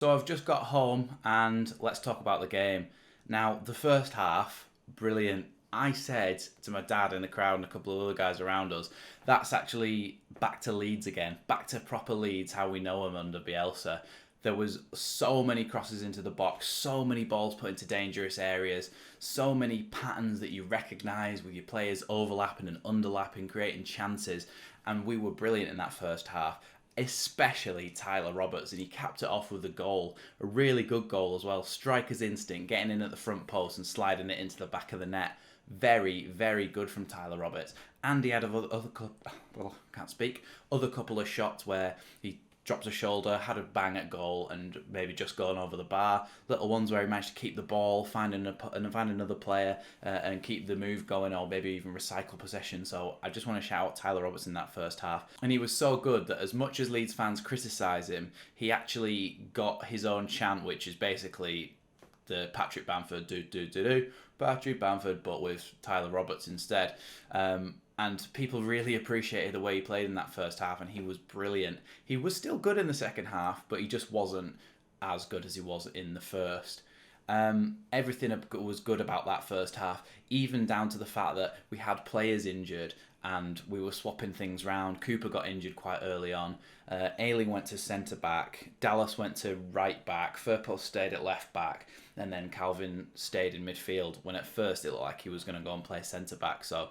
So I've just got home and let's talk about the game. Now, the first half, brilliant. I said to my dad in the crowd and a couple of other guys around us, that's actually back to Leeds again, back to proper Leeds, how we know them under Bielsa. There was so many crosses into the box, so many balls put into dangerous areas, so many patterns that you recognise with your players overlapping and underlapping, creating chances, and we were brilliant in that first half, especially Tyler Roberts, and he capped it off with a goal, a really good goal as well. Striker's instinct, getting in at the front post and sliding it into the back of the net. Very, very good from Tyler Roberts. And he had other couple of shots where he drops a shoulder, had a bang at goal, and maybe just gone over the bar. Little ones where he managed to keep the ball, find another player, and keep the move going, or maybe even recycle possession. So I just want to shout out Tyler Roberts in that first half. And he was so good that as much as Leeds fans criticise him, he actually got his own chant, which is basically the Patrick Bamford Patrick Bamford, but with Tyler Roberts instead. And people really appreciated the way he played in that first half, and he was brilliant. He was still good in the second half, but he just wasn't as good as he was in the first. Everything was good about that first half, even down to the fact that we had players injured and we were swapping things round. Cooper got injured quite early on. Ayling went to centre back. Dallas went to right back. Firpo stayed at left back, and then Calvin stayed in midfield. When at first it looked like he was going to go and play centre back. So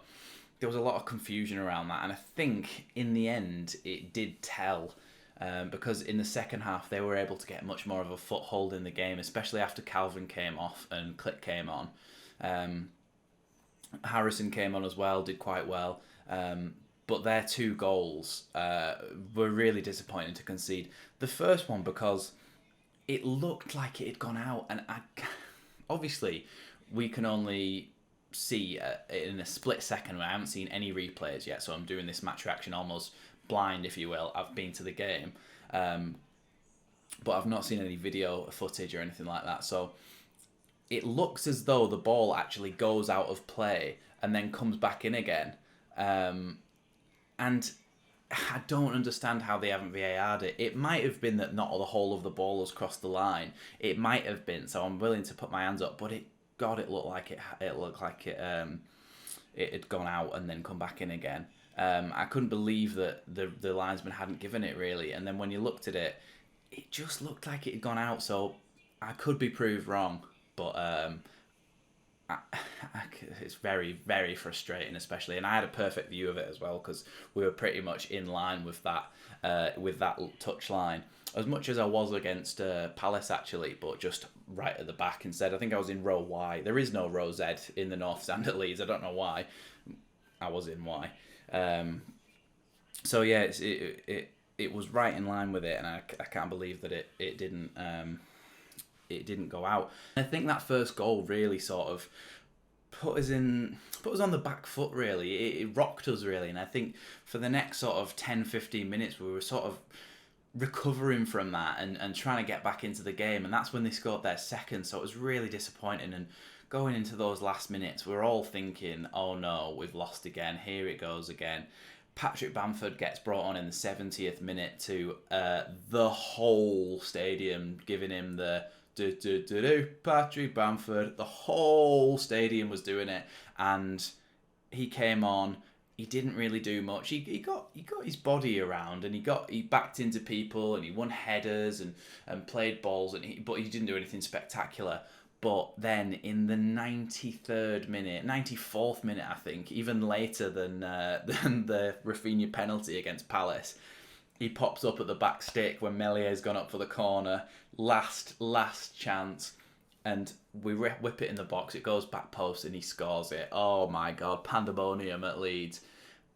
there was a lot of confusion around that, and I think in the end it did tell. Because in the second half they were able to get much more of a foothold in the game, especially after Calvin came off and Click came on. Harrison came on as well, did quite well. But their two goals were really disappointing to concede. The first one because it looked like it had gone out, and obviously we can only see in a split second. I haven't seen any replays yet, so I'm doing this match reaction almost blind, if you will. I've been to the game, but I've not seen any video footage or anything like that. So it looks as though the ball actually goes out of play and then comes back in again. And I don't understand how they haven't VAR'd it. It might have been that not the whole of the ball has crossed the line. It might have been, so I'm willing to put my hands up. But it looked like it had gone out and then come back in again. I couldn't believe that the linesman hadn't given it, really. And then when you looked at it, it just looked like it had gone out. So I could be proved wrong, but it's very, very frustrating, especially. And I had a perfect view of it as well because we were pretty much in line with that touch line. As much as I was against Palace, actually, but just right at the back instead. I think I was in row Y. There is no row Z in the North Stand at Leeds. I don't know why. I was in Y. So yeah, it was right in line with it, and I can't believe that it didn't go out. I think that first goal really sort of put us on the back foot, really. It rocked us, really, and I think for the next sort of 10-15 minutes we were sort of recovering from that and trying to get back into the game, and that's when they scored their second. So it was really disappointing, and going into those last minutes we're all thinking, oh no, we've lost again, here it goes again. Patrick Bamford gets brought on in the 70th minute to the whole stadium giving him the Patrick Bamford. The whole stadium was doing it, and he came on. He didn't really do much. He got his body around, and he backed into people, and he won headers and played balls, but he didn't do anything spectacular. But then in the 93rd minute, 94th minute, I think, even later than the Rafinha penalty against Palace, he pops up at the back stick when Mellier's gone up for the corner. Last chance. And we whip it in the box. It goes back post and he scores it. Oh my God, pandemonium at Leeds.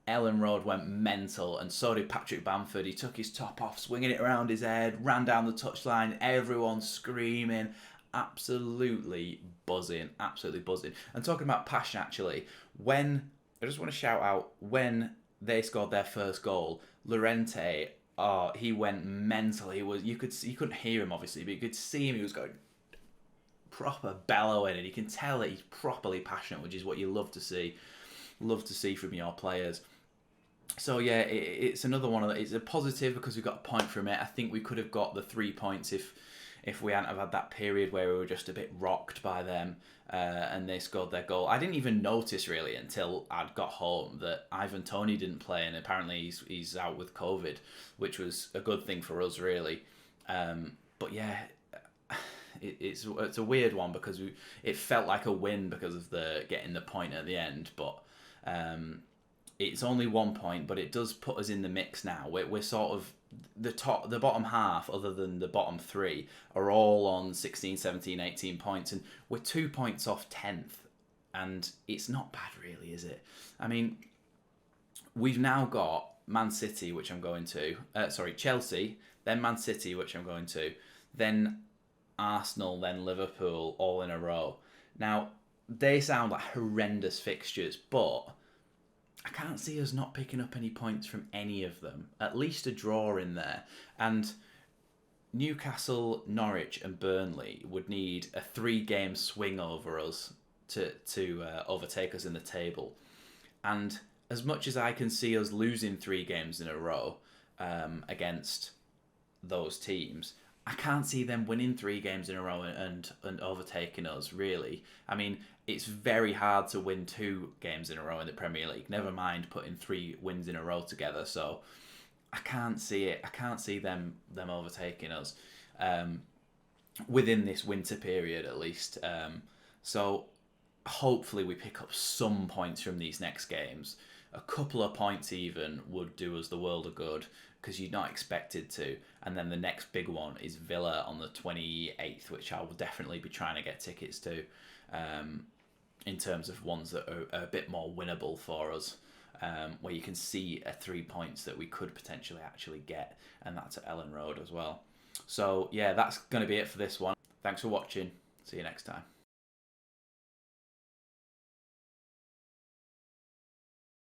Elland Road went mental, and so did Patrick Bamford. He took his top off, swinging it around his head, ran down the touchline, everyone screaming. Absolutely buzzing. And talking about passion, actually, I just want to shout out, when they scored their first goal, Llorente, he went mental. You couldn't hear him, obviously, but you could see him. He was going proper bellowing, and you can tell that he's properly passionate, which is what you love to see from your players. So yeah, it's another one of the, it's a positive because we got a point from it. I think we could have got the 3 points if we hadn't have had that period where we were just a bit rocked by them and they scored their goal. I didn't even notice really until I'd got home that Ivan Toney didn't play, and apparently he's out with COVID, which was a good thing for us really. But yeah, it's a weird one because it felt like a win because of the getting the point at the end, but it's only 1 point, but it does put us in the mix now. We're sort of the bottom half, other than the bottom three, are all on 16, 17, 18 points, and we're 2 points off 10th, and it's not bad really, is it? I mean, we've now got Man City, which I'm going to, Chelsea, then Man City, which I'm going to, then Arsenal, then Liverpool, all in a row. Now, they sound like horrendous fixtures, but I can't see us not picking up any points from any of them. At least a draw in there. And Newcastle, Norwich and Burnley would need a 3-game swing over us to overtake us in the table. And as much as I can see us losing 3 games in a row against those teams, I can't see them winning 3 games in a row and overtaking us, really. I mean, it's very hard to win 2 games in a row in the Premier League, never mind putting 3 wins in a row together. So I can't see it. I can't see them overtaking us within this winter period, at least. So hopefully we pick up some points from these next games. A couple of points even would do us the world of good, because you're not expected to. And then the next big one is Villa on the 28th, which I will definitely be trying to get tickets to, in terms of ones that are a bit more winnable for us, where you can see 3 points that we could potentially actually get, and that's at Elland Road as well. So yeah, that's going to be it for this one. Thanks for watching. See you next time.